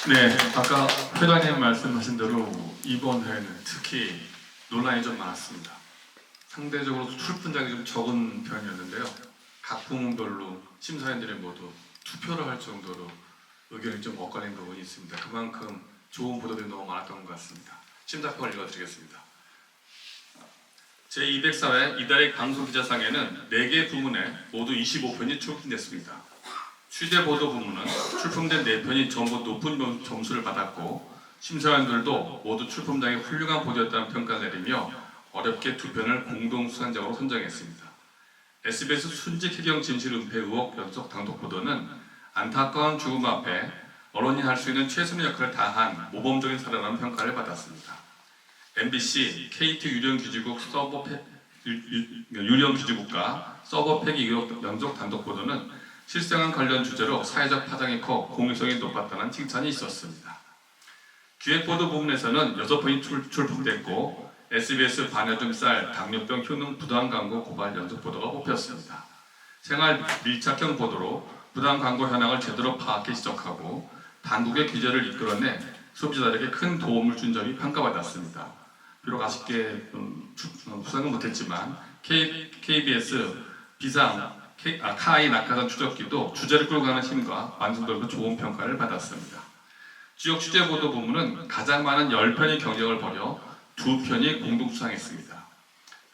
네, 아까 회장님 말씀하신 대로 이번 회는 특히 논란이 좀 많았습니다. 상대적으로 출품작이 좀 적은 편이었는데요. 각 부문별로 심사위원들이 모두 투표를 할 정도로 의견이 좀 엇갈린 부분이 있습니다. 그만큼 좋은 보도들이 너무 많았던 것 같습니다. 심사평을 읽어드리겠습니다. 제204회 이달의 방송기자상에는 4개 부문에 모두 25편이 출품됐습니다. 취재보도 부문은 출품된 4편이 전부 높은 점수를 받았고 심사위원들도 모두 출품작이 훌륭한 보도였다는 평가를 내리며 어렵게 2편을 공동 수상작으로 선정했습니다. SBS 순직 해경 진실 은폐 의혹 연속 단독 보도는 안타까운 죽음 앞에 언론이 할 수 있는 최선의 역할을 다한 모범적인 사례라는 평가를 받았습니다. MBC, KT 유령기지국 유령기지국과 서버 폐기 의혹 연속 단독 보도는 실생활 관련 주제로 사회적 파장이 커 공유성이 높았다는 칭찬이 있었습니다. 기획보도 부문에서는 6편이 출품됐고 SBS 반여름 쌀 당뇨병 효능 부당 광고 고발 연속 보도가 뽑혔습니다. 생활 밀착형 보도로 부당 광고 현황을 제대로 파악해 지적하고 당국의 규제를 이끌어내 소비자들에게 큰 도움을 준 점이 평가받았습니다. 비록 아쉽게 수상은 못했지만 KBS 비상 카이 낙하산 추적기도 주제를 끌고 가는 힘과 완성도로 좋은 평가를 받았습니다. 지역 취재보도 부문은 가장 많은 10편이 경쟁을 벌여 2편이 공동 수상했습니다.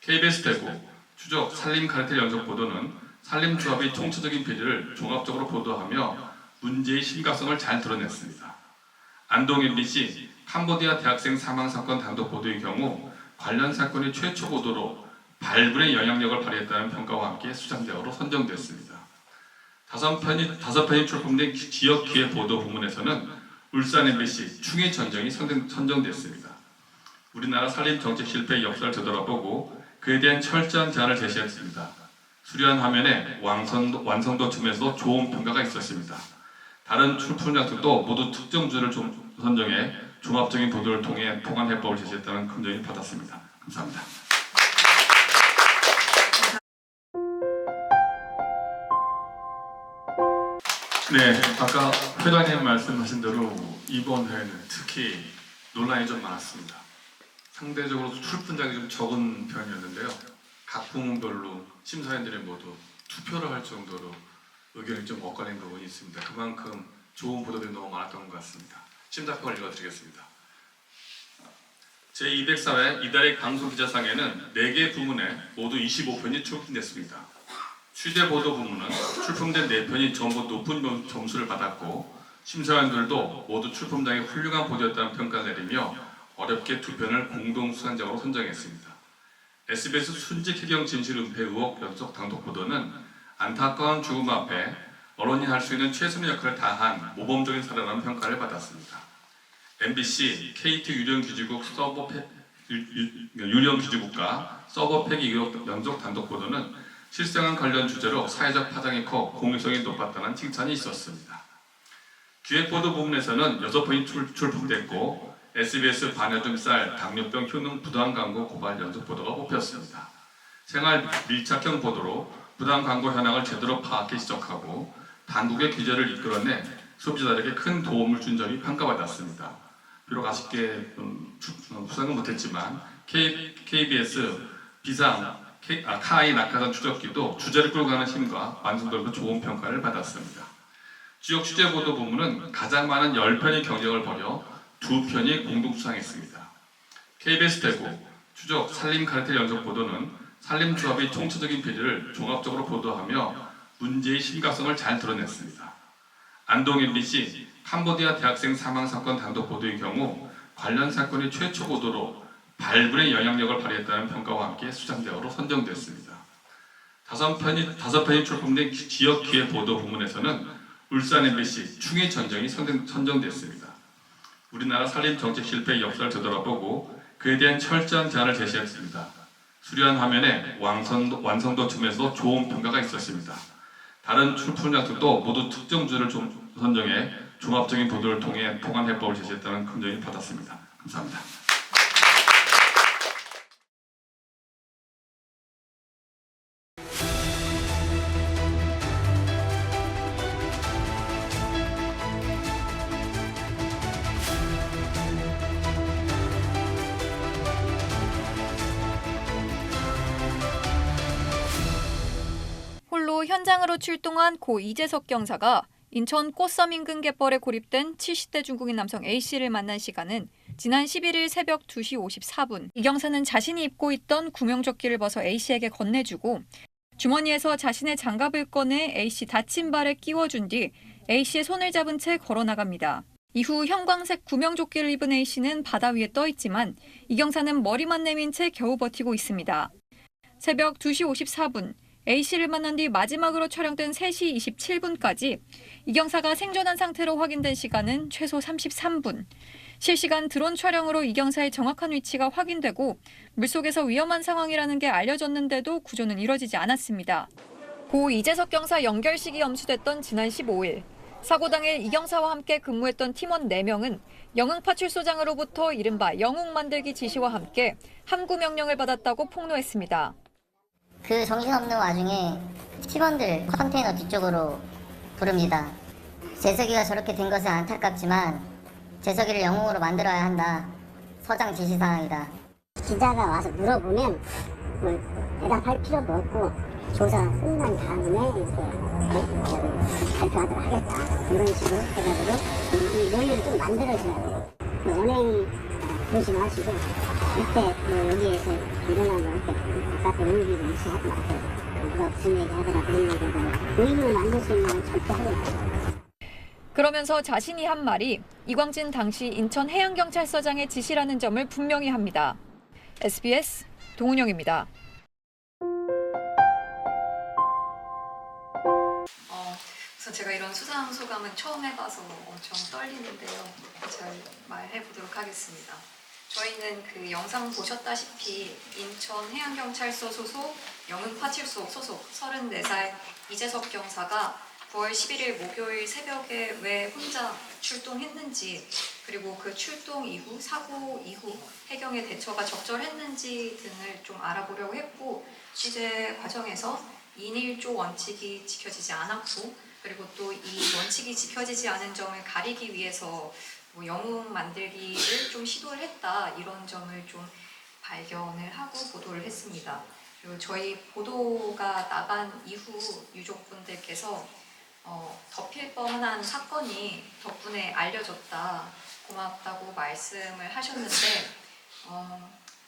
KBS 대구 추적 산림 카르텔 연속 보도는 산림 조합의 총체적인 비리를 종합적으로 보도하며 문제의 심각성을 잘 드러냈습니다. 안동 MBC 캄보디아 대학생 사망 사건 단독 보도의 경우 관련 사건이 최초 보도로 발굴의 영향력을 발휘했다는 평가와 함께 수상작으로 선정됐습니다. 5편이 출품된 지역 기획 보도 부문에서는 울산 MBC 충의 전쟁이 선정됐습니다. 우리나라 산림 정책 실패의 역사를 되돌아보고 그에 대한 철저한 제안을 제시했습니다. 수려한 화면에 완성도 측면에서 좋은 평가가 있었습니다. 다른 출품작들도 모두 특정 주제를 선정해 종합적인 보도를 통해 보관 해법을 제시했다는 긍정을 받았습니다. 감사합니다. 네, 아까 회장님 말씀하신 대로 이번 회는 특히 논란이 좀 많았습니다. 상대적으로 출품작이 좀 적은 편이었는데요. 각 부문별로 심사위원들이 모두 투표를 할 정도로 의견이 좀 엇갈린 부분이 있습니다. 그만큼 좋은 보도들이 너무 많았던 것 같습니다. 심사평을 읽어드리겠습니다. 제204회 이달의 방송기자상에는 4개 부문에 모두 25편이 출품됐습니다. 취재보도 부문은 출품된 4편이 전부 높은 점수를 받았고 심사위원들도 모두 출품작이 훌륭한 보도였다는 평가를 내리며 어렵게 2편을 공동 수상작으로 선정했습니다. SBS 순직 해경 진실 은폐 의혹 연속 단독 보도는 안타까운 죽음 앞에 언론이 할 수 있는 최선의 역할을 다한 모범적인 사례라는 평가를 받았습니다. MBC, KT 유령기지국 유령기지국과 서버 폐기 의혹 연속 단독 보도는 실생활 관련 주제로 사회적 파장이 커 공유성이 높았다는 칭찬이 있었습니다. 기획보도 부문에서는 6편이 출품됐고 SBS 반여름 쌀 당뇨병 효능 부당 광고 고발 연속 보도가 뽑혔습니다. 생활 밀착형 보도로 부당 광고 현황을 제대로 파악해 지적하고 당국의 규제를 이끌어내 소비자들에게 큰 도움을 준 점이 평가받았습니다. 비록 아쉽게 수상은 못했지만 KBS 비상 카이 낙하산 추적기도 주제를 끌고 가는 힘과 완성도로 좋은 평가를 받았습니다. 지역 취재보도 부문은 가장 많은 10편이 경쟁을 벌여 2편이 공동 수상했습니다. KBS 대구 추적 산림 카르텔 연속 보도는 산림 조합의 총체적인 비리를 종합적으로 보도하며 문제의 심각성을 잘 드러냈습니다. 안동 MBC 캄보디아 대학생 사망 사건 단독 보도의 경우 관련 사건이 최초 보도로 발굴의 영향력을 발휘했다는 평가와 함께 수상작으로 선정됐습니다. 5편이 출품된 지역 기획 보도 부문에서는 울산 MBC 충의 전쟁이 선정됐습니다. 우리나라 산림 정책 실패의 역사를 되돌아보고 그에 대한 철저한 제안을 제시했습니다. 수려한 화면에 완성도 측면에서 좋은 평가가 있었습니다. 다른 출품작들도 모두 특정 주제를 선정해 종합적인 보도를 통해 보관 해법을 제시했다는 긍정을 받았습니다. 감사합니다. 현장으로 출동한 고 이재석 경사가 인천 꽃섬 인근 갯벌에 고립된 70대 중국인 남성 A씨를 만난 시간은 지난 11일 새벽 2시 54분. 이 경사는 자신이 입고 있던 구명조끼를 벗어 A씨에게 건네주고 주머니에서 자신의 장갑을 꺼내 A씨 다친 발에 끼워준 뒤 A씨의 손을 잡은 채 걸어 나갑니다. 이후 형광색 구명조끼를 입은 A씨는 바다 위에 떠 있지만 이 경사는 머리만 내민 채 겨우 버티고 있습니다. 새벽 2시 54분. A씨를 만난 뒤 마지막으로 촬영된 3시 27분까지 이 경사가 생존한 상태로 확인된 시간은 최소 33분. 실시간 드론 촬영으로 이 경사의 정확한 위치가 확인되고 물속에서 위험한 상황이라는 게 알려졌는데도 구조는 이뤄지지 않았습니다. 고 이재석 경사 연결식이 염수됐던 지난 15일. 사고 당일 이 경사와 함께 근무했던 팀원 4명은 영흥파출소장으로부터 이른바 영웅 만들기 지시와 함께 함구 명령을 받았다고 폭로했습니다. 그 정신없는 와중에 팀원들 컨테이너 뒤쪽으로 부릅니다. 재석이가 저렇게 된 것은 안타깝지만 재석이를 영웅으로 만들어야 한다. 서장 지시사항이다. 기자가 와서 물어보면 대답할 필요도 없고 조사 끝난 다음에 이렇게 발표하도록 하겠다. 이런 식으로 해가지고 이 논리를 좀 만들어주라고. 연예인 조심하시고 밑에 여기에서 일어나면 이렇게 바깥에 의미를 무시하지 마세요. 누가 무슨 얘기 하더라 그런 얘기도 의미를 만들 수 있는 건 절대 하지 마세요. 그러면서 자신이 한 말이 이광진 당시 인천해양경찰서장의 지시라는 점을 분명히 합니다. SBS 동은영입니다. 우선 제가 이런 수상 소감은 처음 해봐서 엄청 떨리는데요. 잘 말해보도록 하겠습니다. 저희는 그 영상 보셨다시피 인천해양경찰서 소속 영흥파출소 소속 34살 이재석 경사가 9월 11일 목요일 새벽에 왜 혼자 출동했는지, 그리고 그 출동 이후, 사고 이후 해경의 대처가 적절했는지 등을 좀 알아보려고 했고, 취재 과정에서 2인 1조 원칙이 지켜지지 않았고, 그리고 또 이 원칙이 지켜지지 않은 점을 가리기 위해서 영웅 만들기를 좀 시도를 했다, 이런 점을 좀 발견을 하고 보도를 했습니다. 그리고 저희 보도가 나간 이후 유족분들께서 덮일 뻔한 사건이 덕분에 알려졌다, 고맙다고 말씀을 하셨는데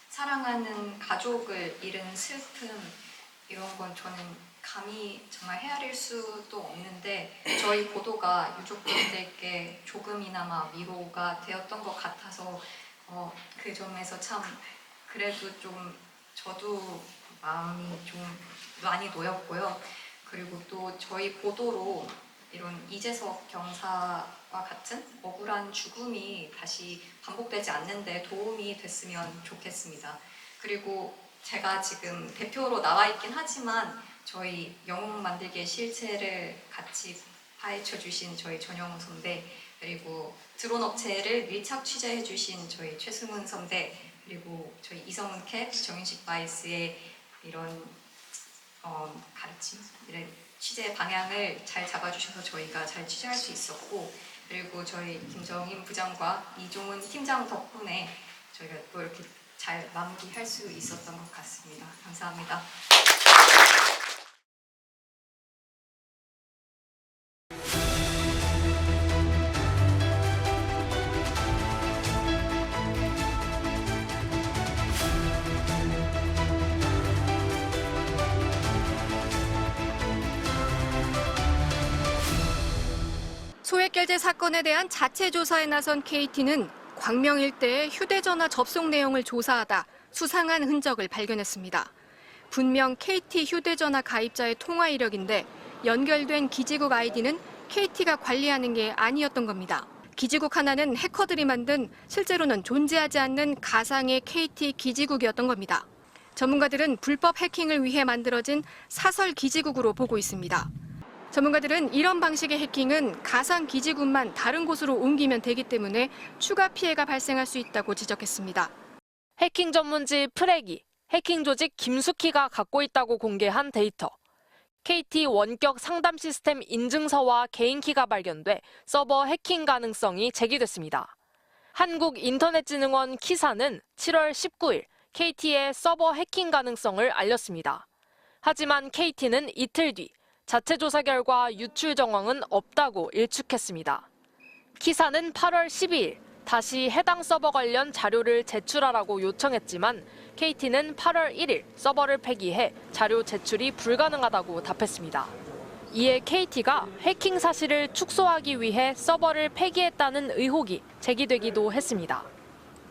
사랑하는 가족을 잃은 슬픔, 이런 건 저는 감히 정말 헤아릴 수도 없는데 저희 보도가 유족분들께 조금이나마 위로가 되었던 것 같아서 그 점에서 참 그래도 좀 저도 마음이 좀 많이 놓였고요. 그리고 또 저희 보도로 이런 이재석 경사와 같은 억울한 죽음이 다시 반복되지 않는데 도움이 됐으면 좋겠습니다. 그리고 제가 지금 대표로 나와 있긴 하지만 저희 영웅 만들기의 실체를 같이 파헤쳐 주신 저희 전영우 선배, 그리고 드론 업체를 밀착 취재해 주신 저희 최승훈 선배, 그리고 저희 이성훈 캡, 정윤식 바이스의 이런 가르침, 이런 취재 방향을 잘 잡아주셔서 저희가 잘 취재할 수 있었고, 그리고 저희 김정인 부장과 이종훈 팀장 덕분에 저희가 또 이렇게 잘 마무리할 수 있었던 것 같습니다. 감사합니다. 소액결제 사건에 대한 자체 조사에 나선 KT는 광명 일대의 휴대전화 접속 내용을 조사하다 수상한 흔적을 발견했습니다. 분명 KT 휴대전화 가입자의 통화 이력인데 연결된 기지국 아이디는 KT가 관리하는 게 아니었던 겁니다. 기지국 하나는 해커들이 만든 실제로는 존재하지 않는 가상의 KT 기지국이었던 겁니다. 전문가들은 불법 해킹을 위해 만들어진 사설 기지국으로 보고 있습니다. 전문가들은 이런 방식의 해킹은 가상 기지국만 다른 곳으로 옮기면 되기 때문에 추가 피해가 발생할 수 있다고 지적했습니다. 해킹 전문지 프레기, 해킹 조직 김숙희가 갖고 있다고 공개한 데이터. KT 원격 상담 시스템 인증서와 개인키가 발견돼 서버 해킹 가능성이 제기됐습니다. 한국인터넷진흥원 키사는 7월 19일 KT의 서버 해킹 가능성을 알렸습니다. 하지만 KT는 이틀 뒤 자체 조사 결과 유출 정황은 없다고 일축했습니다. 키사는 8월 12일 다시 해당 서버 관련 자료를 제출하라고 요청했지만 KT는 8월 1일 서버를 폐기해 자료 제출이 불가능하다고 답했습니다. 이에 KT가 해킹 사실을 축소하기 위해 서버를 폐기했다는 의혹이 제기되기도 했습니다.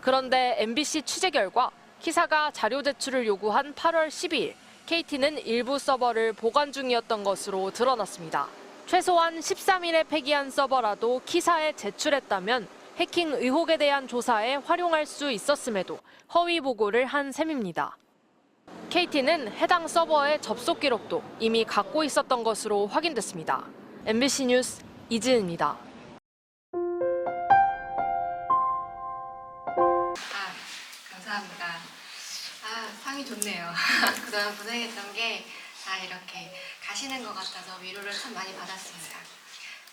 그런데 MBC 취재 결과 키사가 자료 제출을 요구한 8월 12일 KT는 일부 서버를 보관 중이었던 것으로 드러났습니다. 최소한 13일에 폐기한 서버라도 키사에 제출했다면 해킹 의혹에 대한 조사에 활용할 수 있었음에도 허위 보고를 한 셈입니다. KT는 해당 서버의 접속 기록도 이미 갖고 있었던 것으로 확인됐습니다. MBC 뉴스 이지은입니다. 감사합니다. 상이 좋네요. 그동안 고생했던 게 다 이렇게 가시는 것 같아서 위로를 참 많이 받았습니다.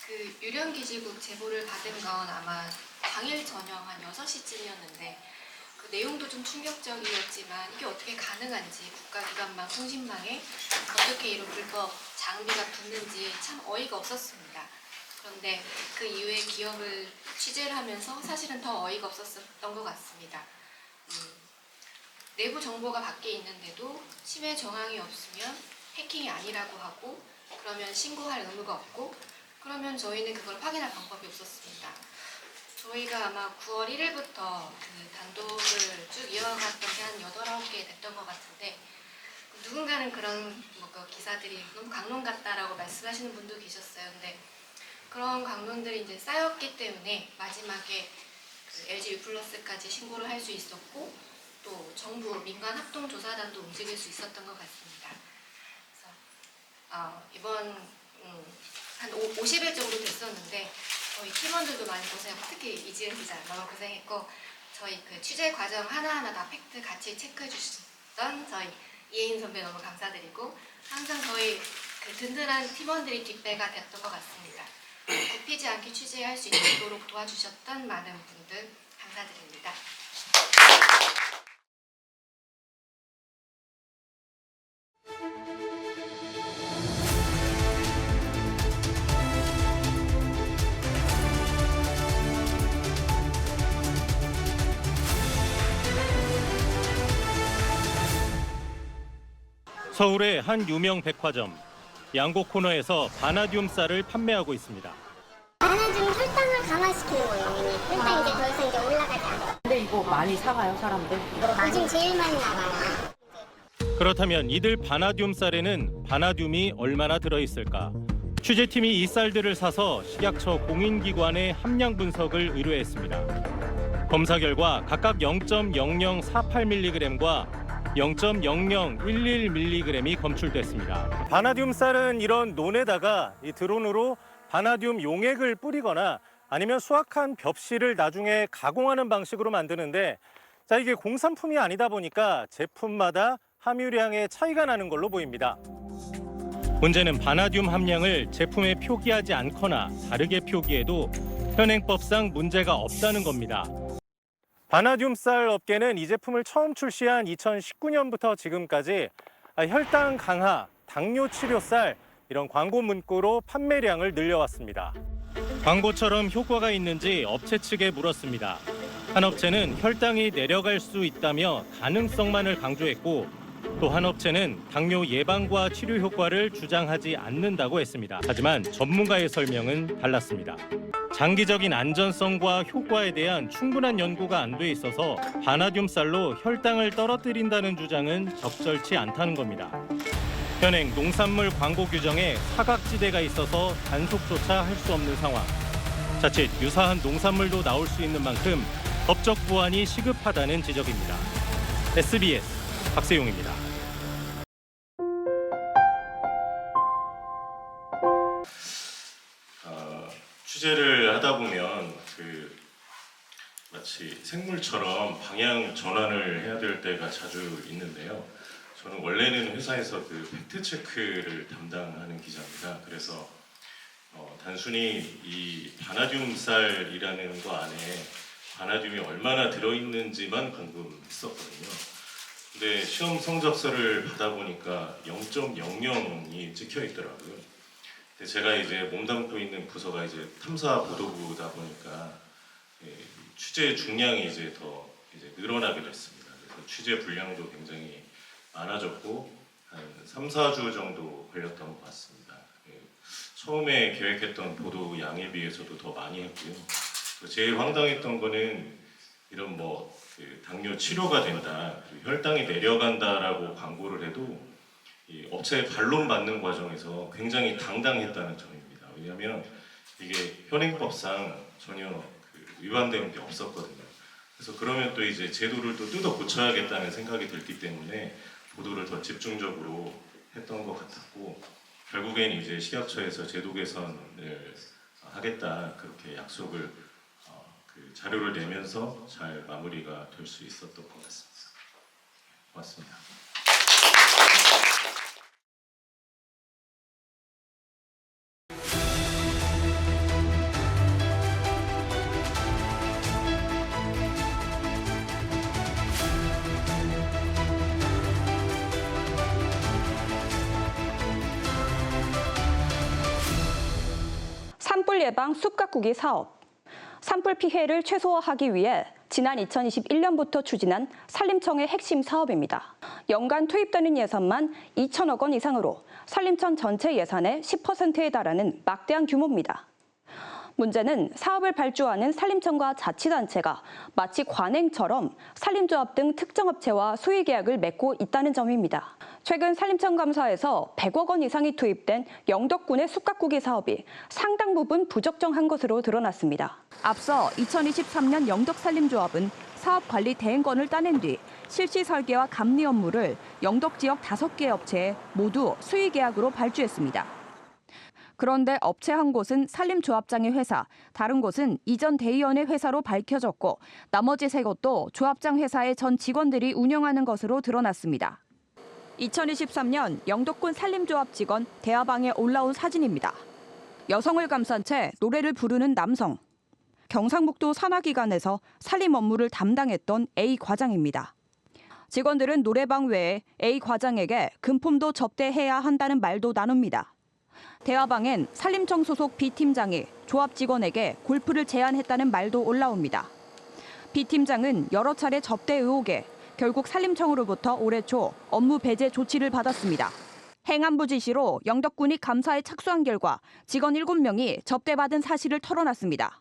그 유령기지국 제보를 받은 건 아마 당일 저녁 한 6시쯤이었는데 그 내용도 좀 충격적이었지만 이게 어떻게 가능한지 국가기관망 통신망에 어떻게 이런 불법 장비가 붙는지 참 어이가 없었습니다. 그런데 그 이후에 기업을 취재를 하면서 사실은 더 어이가 없었던 것 같습니다. 내부 정보가 밖에 있는데도 침해 정황이 없으면 해킹이 아니라고 하고 그러면 신고할 의무가 없고 그러면 저희는 그걸 확인할 방법이 없었습니다. 저희가 아마 9월 1일부터 그 단독을 쭉 이어갔던 게 한 8, 9개 됐던 것 같은데 누군가는 그런 그 기사들이 너무 강론 같다라고 말씀하시는 분도 계셨어요. 근데 그런 강론들이 이제 쌓였기 때문에 마지막에 그 LG U+까지 신고를 할 수 있었고 또 정부 민간 합동조사단도 움직일 수 있었던 것 같습니다. 그래서 이번 한 50일 정도 됐었는데 저희 팀원들도 많이 고생했고 특히 이지은 기자 너무 고생했고 저희 그 취재 과정 하나하나 다 팩트 같이 체크해 주셨던 저희 이혜인 선배 너무 감사드리고 항상 저희 그 든든한 팀원들이 뒷배가 됐던 것 같습니다. 굽히지 않게 취재할 수 있도록 도와주셨던 많은 분들 감사드립니다. 서울의 한 유명 백화점 양곡 코너에서 바나듐 쌀을 판매하고 있습니다. 바나듐 혈당을 강화시키는 거예요. 혈당이 이제 더 이상 이제 올라가지 않아요. 근데 이거 많이 사가요, 사람들? 요즘 제일 많이 나가요. 그렇다면 이들 바나듐 쌀에는 바나듐이 얼마나 들어있을까? 취재팀이 이 쌀들을 사서 식약처 공인기관에 함량 분석을 의뢰했습니다. 검사 결과 각각 0.0048mg과 0.0011mg이 검출됐습니다. 바나듐 쌀은 이런 논에다가 이 드론으로 바나듐 용액을 뿌리거나 아니면 수확한 벽실을 나중에 가공하는 방식으로 만드는데 이게 공산품이 아니다 보니까 제품마다 함유량의 차이가 나는 걸로 보입니다. 문제는 바나듐 함량을 제품에 표기하지 않거나 다르게 표기해도 현행법상 문제가 없다는 겁니다. 바나듐 쌀 업계는 이 제품을 처음 출시한 2019년부터 지금까지 혈당 강화, 당뇨 치료 쌀 이런 광고 문구로 판매량을 늘려왔습니다. 광고처럼 효과가 있는지 업체 측에 물었습니다. 한 업체는 혈당이 내려갈 수 있다며 가능성만을 강조했고 또 한 업체는 당뇨 예방과 치료 효과를 주장하지 않는다고 했습니다. 하지만 전문가의 설명은 달랐습니다. 장기적인 안전성과 효과에 대한 충분한 연구가 안 돼 있어서 바나듐 쌀로 혈당을 떨어뜨린다는 주장은 적절치 않다는 겁니다. 현행 농산물 광고 규정에 사각지대가 있어서 단속조차 할 수 없는 상황. 자칫 유사한 농산물도 나올 수 있는 만큼 법적 보완이 시급하다는 지적입니다. SBS 박세용입니다. 취재를 하다 보면 마치 생물처럼 방향 전환을 해야 될 때가 자주 있는데요. 저는 원래는 회사에서 팩트 체크를 담당하는 기자입니다. 그래서 단순히 이 바나듐 쌀이라는 거 안에 바나듐이 얼마나 들어있는지만 궁금했었거든요. 근데 시험 성적서를 받아보니까 0.00이 찍혀 있더라고요. 근데 제가 이제 몸담고 있는 부서가 이제 탐사보도부다 보니까 취재 중량이 이제 더 이제 늘어나게 됐습니다. 그래서 취재 분량도 굉장히 많아졌고 한 3, 4주 정도 걸렸던 것 같습니다. 처음에 계획했던 보도 양에 비해서도 더 많이 했고요. 제일 황당했던 거는 이런 그 당뇨 치료가 된다, 혈당이 내려간다라고 광고를 해도 이 업체에 반론 받는 과정에서 굉장히 당당했다는 점입니다. 왜냐하면 이게 현행법상 전혀 위반되는 게 없었거든요. 그래서 그러면 또 이제 제도를 또 뜯어 고쳐야겠다는 생각이 들기 때문에 보도를 더 집중적으로 했던 것 같았고, 결국엔 이제 식약처에서 제도 개선을 하겠다 그렇게 약속을 자료를 내면서 잘 마무리가 될 수 있었던 것 같습니다. 고맙습니다. 산불 예방 숲 가꾸기 사업. 산불 피해를 최소화하기 위해 지난 2021년부터 추진한 산림청의 핵심 사업입니다. 연간 투입되는 예산만 2천억 원 이상으로 산림청 전체 예산의 10%에 달하는 막대한 규모입니다. 문제는 사업을 발주하는 산림청과 자치단체가 마치 관행처럼 산림조합 등 특정 업체와 수의 계약을 맺고 있다는 점입니다. 최근 산림청 감사에서 100억 원 이상이 투입된 영덕군의 숲 가꾸기 사업이 상당 부분 부적정한 것으로 드러났습니다. 앞서 2023년 영덕산림조합은 사업 관리 대행권을 따낸 뒤 실시 설계와 감리 업무를 영덕 지역 5개 업체에 모두 수의 계약으로 발주했습니다. 그런데 업체 한 곳은 산림조합장의 회사, 다른 곳은 이전 대의원의 회사로 밝혀졌고 나머지 3곳도 조합장 회사의 전 직원들이 운영하는 것으로 드러났습니다. 2023년 영덕군 산림조합 직원 대화방에 올라온 사진입니다. 여성을 감싼 채 노래를 부르는 남성. 경상북도 산하기관에서 산림 업무를 담당했던 A 과장입니다. 직원들은 노래방 외에 A 과장에게 금품도 접대해야 한다는 말도 나눕니다. 대화방엔 산림청 소속 B 팀장이 조합 직원에게 골프를 제안했다는 말도 올라옵니다. B 팀장은 여러 차례 접대 의혹에 결국 산림청으로부터 올해 초 업무 배제 조치를 받았습니다. 행안부 지시로 영덕군이 감사에 착수한 결과 직원 7명이 접대받은 사실을 털어놨습니다.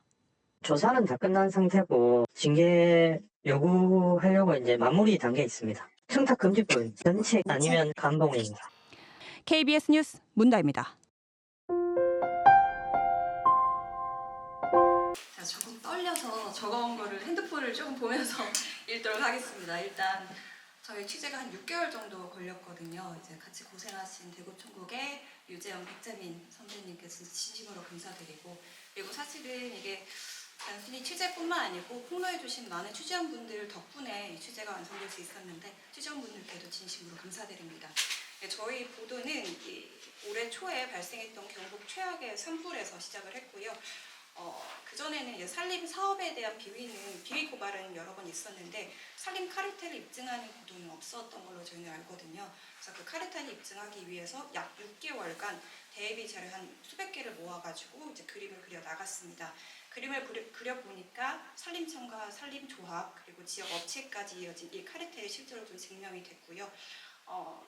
조사는 다 끝난 상태고 징계 요구하려고 이제 마무리 단계에 있습니다. 청탁금지법 전체 아니면 감봉입니다. KBS 뉴스 문다입니다. 제가 조금 떨려서 적어온 거를 핸드폰을 조금 보면서 읽도록 하겠습니다. 일단 저희 취재가 한 6개월 정도 걸렸거든요. 이제 같이 고생하신 대구총국의 유재영, 백재민 선배님께서 진심으로 감사드리고, 그리고 사실은 이게 단순히 취재뿐만 아니고 폭로해주신 많은 취재원분들 덕분에 이 취재가 완성될 수 있었는데 취재원분들께도 진심으로 감사드립니다. 저희 보도는 올해 초에 발생했던 경북 최악의 산불에서 시작을 했고요. 그전에는 산림 사업에 대한 비위 고발은 여러 번 있었는데 산림 카르텔을 입증하는 보도는 없었던 걸로 저희는 알거든요. 그래서 그 카르텔을 입증하기 위해서 약 6개월간 대비 자료 한 수백 개를 모아가지고 이제 그림을 그려 나갔습니다. 그림을 그려보니까 산림청과 산림조합 그리고 지역 업체까지 이어진 이 카르텔이 실제로 좀 증명이 됐고요.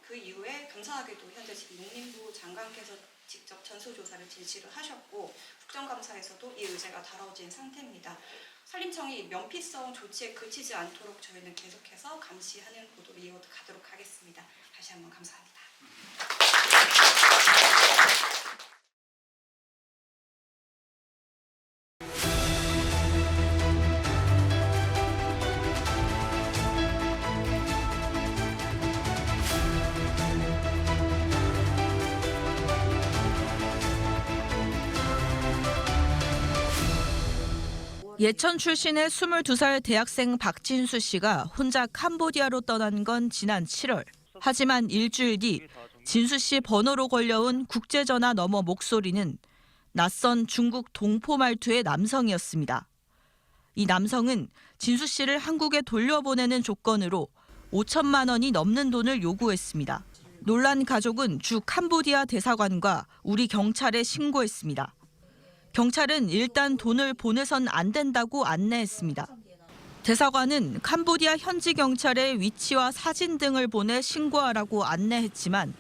그 이후에 감사하게도 현재 지금 농림부 장관께서 직접 전수조사를実施를 하셨고 국정감사에서도 이 의제가 다뤄진 상태입니다. 산림청이 면피성 조치에 그치지 않도록 저희는 계속해서 감시하는 보도를 이어가도록 하겠습니다. 다시 한번 감사합니다. 예천 출신의 22살 대학생 박진수 씨가 혼자 캄보디아로 떠난 건 지난 7월. 하지만 일주일 뒤 진수 씨 번호로 걸려온 국제전화 너머 목소리는 낯선 중국 동포 말투의 남성이었습니다. 이 남성은 진수 씨를 한국에 돌려보내는 조건으로 5천만 원이 넘는 돈을 요구했습니다. 논란 가족은 주 캄보디아 대사관과 우리 경찰에 신고했습니다. 경찰은 일단 돈을 보내선 안 된다고 안내했습니다. 대사관은 캄보디아 현지 경찰에 위치와 사진 등을 보내 신고하라고 안내했지만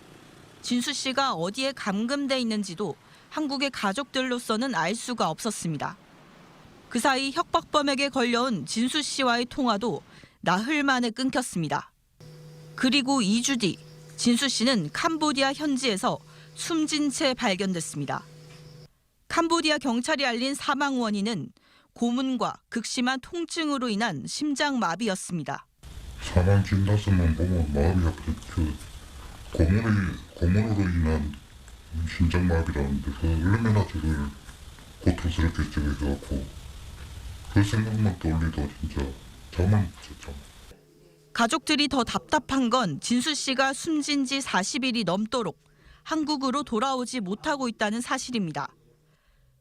진수 씨가 어디에 감금돼 있는지도 한국의 가족들로서는 알 수가 없었습니다. 그 사이 협박범에게 걸려온 진수 씨와의 통화도 나흘 만에 끊겼습니다. 그리고 2주 뒤 진수 씨는 캄보디아 현지에서 숨진 채 발견됐습니다. 캄보디아 경찰이 알린 사망 원인은 고문과 극심한 통증으로 인한 심장마비였습니다. 사망 진단서만 보면 마비가 고문으로 인한 심장마비라는데 얼마나 저걸 고통스럽게 저겨갖고 그 생각만 떠올리다 진짜 잠을 못 잤죠. 가족들이 더 답답한 건 진수 씨가 숨진 지 40일이 넘도록 한국으로 돌아오지 못하고 있다는 사실입니다.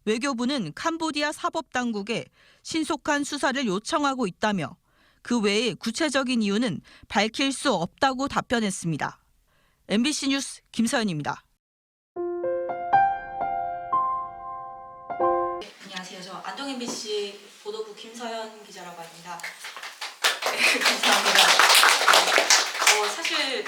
외교부는 캄보디아 사법당국에 신속한 수사를 요청하고 있다며 그 외에 구체적인 이유는 밝힐 수 없다고 답변했습니다. MBC 뉴스 김서연입니다. 안녕하세요. 저 안동 MBC 보도부 김서연 기자라고 합니다. 네, 감사합니다. 사실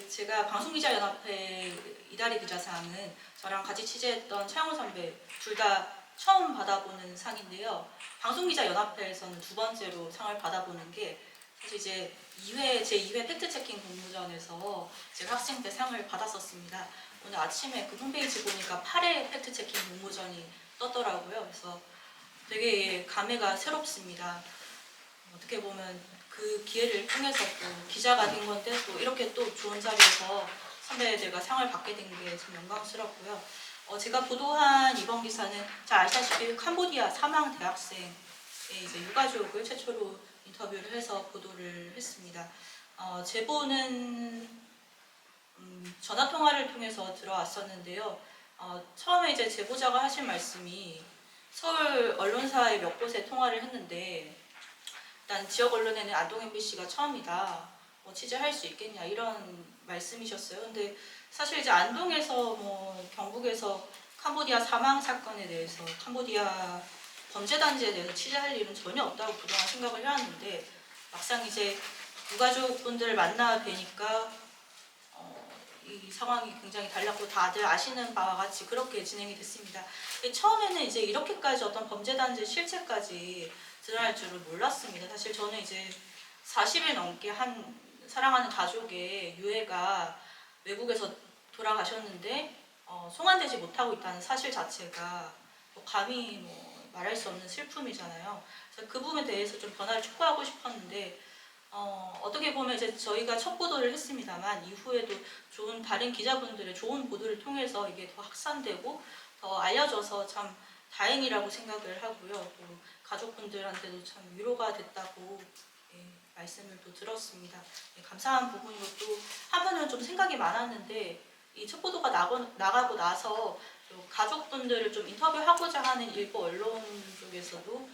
제가 방송기자연합회 이달의 기자상은 저랑 같이 취재했던 차영호 선배 둘 다 처음 받아보는 상인데요. 방송기자연합회에서는 두 번째로 상을 받아보는 게 사실 이제 제2회 팩트체킹 공모전에서 제가 학생 때 상을 받았었습니다. 오늘 아침에 그 홈페이지 보니까 8회 팩트체킹 공모전이 떴더라고요. 그래서 되게 감회가 새롭습니다. 어떻게 보면 그 기회를 통해서 또 기자가 된 건데 또 이렇게 또 좋은 자리에서 선배들과 상을 받게 된 게 참 영광스럽고요. 제가 보도한 이번 기사는 잘 아시다시피 캄보디아 사망 대학생의 이제 유가족을 최초로 인터뷰를 해서 보도를 했습니다. 제보는 전화 통화를 통해서 들어왔었는데요. 처음에 이제 제보자가 하신 말씀이 서울 언론사의 몇 곳에 통화를 했는데 일단 지역 언론에는 안동 MBC가 처음이다. 취재할 수 있겠냐 이런 말씀이셨어요. 근데 사실 이제 안동에서 경북에서 캄보디아 사망 사건에 대해서 캄보디아 범죄 단지에 대해서 취재할 일은 전혀 없다고 그동안 생각을 해왔는데 막상 이제 유가족분들을 만나 뵈니까 이 상황이 굉장히 달랐고 다들 아시는 바와 같이 그렇게 진행이 됐습니다. 처음에는 이제 이렇게까지 어떤 범죄 단지의 실체까지 드러날 줄은 몰랐습니다. 사실 저는 이제 40일 넘게 한 사랑하는 가족의 유해가 외국에서 돌아가셨는데 송환되지 못하고 있다는 사실 자체가 감히 말할 수 없는 슬픔이잖아요. 그래서 그 부분에 대해서 좀 변화를 촉구하고 싶었는데 어떻게 보면 이제 저희가 첫 보도를 했습니다만 이후에도 다른 기자분들의 좋은 보도를 통해서 이게 더 확산되고 더 알려져서 참 다행이라고 생각을 하고요. 또 가족분들한테도 참 위로가 됐다고 말씀을 또 들었습니다. 감사한 부분이고 또 한편으로는 좀 생각이 많았는데 이 첫 보도가 나가고 나서 가족분들을 좀 인터뷰하고자 하는 일부 언론 쪽에서도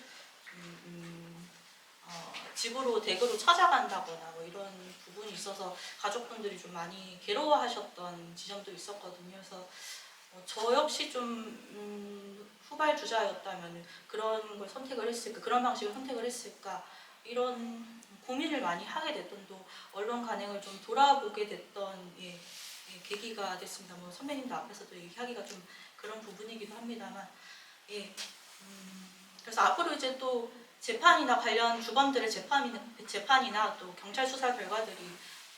집으로 댁으로 찾아간다거나 이런 부분이 있어서 가족분들이 좀 많이 괴로워하셨던 지점도 있었거든요. 그래서 저 역시 좀 후발주자였다면 그런 걸 선택을 했을까, 그런 방식을 선택을 했을까 이런 고민을 많이 하게 됐던 또 언론 관행을 좀 돌아보게 됐던 계기가 됐습니다. 선배님들 앞에서도 얘기하기가 좀 그런 부분이기도 합니다만 그래서 앞으로 이제 또 재판이나 관련 주범들의 재판이나 또 경찰 수사 결과들이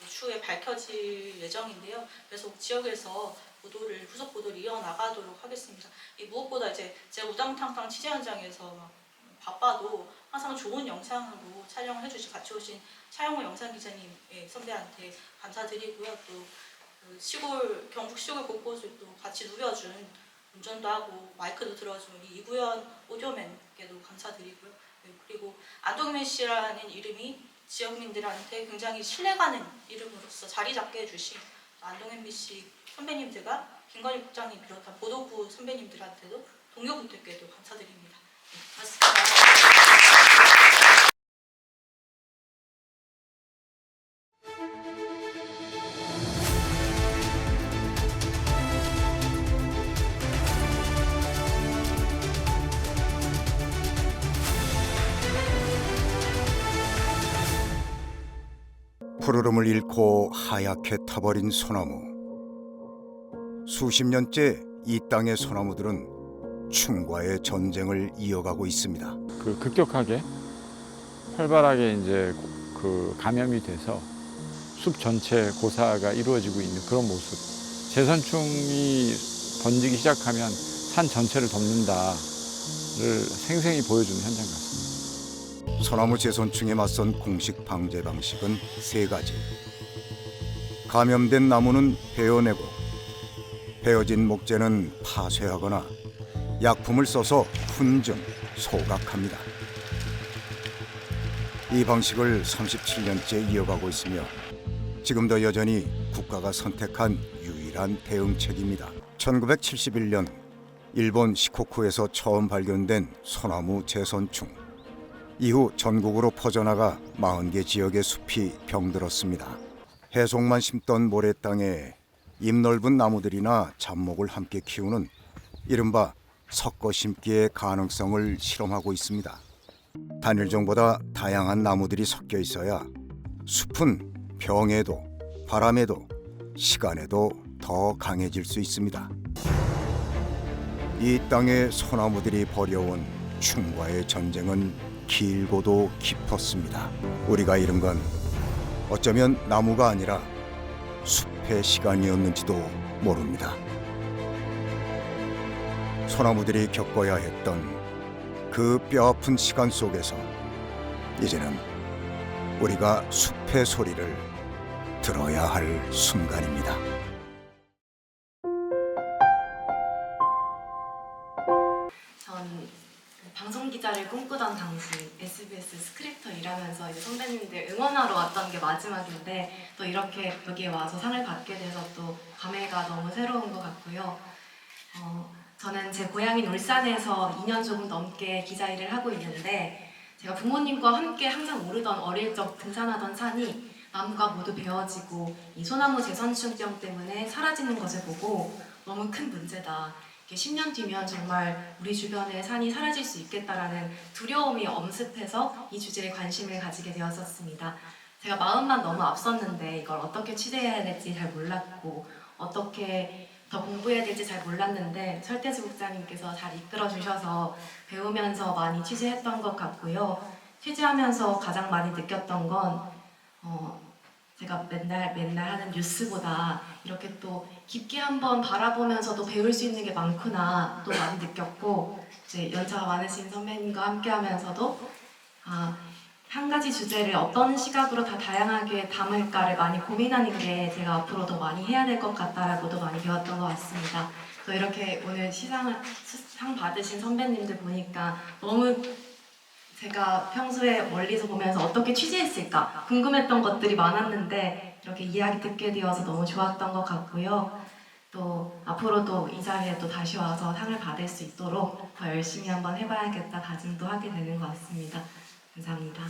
추후에 밝혀질 예정인데요. 그래서 지역에서 후속 보도를 이어나가도록 하겠습니다. 무엇보다 이제 제가 우당탕탕 취재 현장에서 바빠도 항상 좋은 영상으로 촬영을 해주시 같이 오신 차영호 영상 기자님 선배한테 감사드리고요. 또 경북 시골 곳곳을 또 같이 누벼준 운전도 하고 마이크도 들어준 우리 이구현 오디오맨께도 감사드리고요. 그리고 안동 MBC라는 이름이 지역민들한테 굉장히 신뢰가는 이름으로서 자리 잡게 해주신 안동 MBC 선배님들과 김건희 국장님 비롯한 보도부 선배님들한테도 동료분들께도 감사드립니다. 고맙습니다. 푸르름을 잃고 하얗게 타버린 소나무. 수십 년째 이 땅의 소나무들은 충과의 전쟁을 이어가고 있습니다. 급격하게 활발하게 이제 감염이 돼서 숲 전체 고사가 이루어지고 있는 그런 모습. 재선충이 번지기 시작하면 산 전체를 덮는다를 생생히 보여주는 현장 같습니다. 소나무 재선충에 맞선 공식 방제 방식은 3가지. 감염된 나무는 베어내고 베어진 목재는 파쇄하거나 약품을 써서 훈증, 소각합니다. 이 방식을 37년째 이어가고 있으며 지금도 여전히 국가가 선택한 유일한 대응책입니다. 1971년 일본 시코쿠에서 처음 발견된 소나무 재선충. 이후 전국으로 퍼져나가 40개 지역의 숲이 병들었습니다. 해송만 심던 모래 땅에 입 넓은 나무들이나 잡목을 함께 키우는 이른바 섞어 심기의 가능성을 실험하고 있습니다. 단일종보다 다양한 나무들이 섞여 있어야 숲은 병에도 바람에도 시간에도 더 강해질 수 있습니다. 이 땅의 소나무들이 벌여온 충과의 전쟁은 길고도 깊었습니다. 우리가 잃은 건 어쩌면 나무가 아니라 숲의 시간이었는지도 모릅니다. 소나무들이 겪어야 했던 그 뼈아픈 시간 속에서 이제는 우리가 숲의 소리를 들어야 할 순간입니다. 전 방송기자를 꿈꾸던 당시 SBS 스크립터 일하면서 이제 선배님들 응원하러 왔던 게 마지막인데 또 이렇게 여기에 와서 상을 받게 돼서 또 감회가 너무 새로운 것 같고요. 저는 제 고향인 울산에서 2년 조금 넘게 기자 일을 하고 있는데 제가 부모님과 함께 항상 오르던 어릴 적 등산하던 산이 나무가 모두 베어지고 이 소나무 재선충병 때문에 사라지는 것을 보고 너무 큰 문제다. 10년 뒤면 정말 우리 주변의 산이 사라질 수 있겠다라는 두려움이 엄습해서 이 주제에 관심을 가지게 되었었습니다. 제가 마음만 너무 앞섰는데 이걸 어떻게 취재해야 될지 잘 몰랐고 어떻게 더 공부해야 될지 잘 몰랐는데 설태수 국장님께서 잘 이끌어 주셔서 배우면서 많이 취재했던 것 같고요. 취재하면서 가장 많이 느꼈던 건 제가 맨날 하는 뉴스보다 이렇게 또 깊게 한번 바라보면서도 배울 수 있는 게 많구나 또 많이 느꼈고 이제 연차가 많으신 선배님과 함께 하면서도 한 가지 주제를 어떤 시각으로 다 다양하게 담을까를 많이 고민하는 게 제가 앞으로 더 많이 해야 될 것 같다라고도 많이 배웠던 것 같습니다. 또 이렇게 오늘 상 받으신 선배님들 보니까 너무 제가 평소에 멀리서 보면서 어떻게 취재했을까 궁금했던 것들이 많았는데 이렇게 이야기 듣게 되어서 너무 좋았던 것 같고요. 또 앞으로도 이 자리에 또 다시 와서 상을 받을 수 있도록 더 열심히 한번 해봐야겠다 다짐도 하게 되는 것 같습니다. 감사합니다.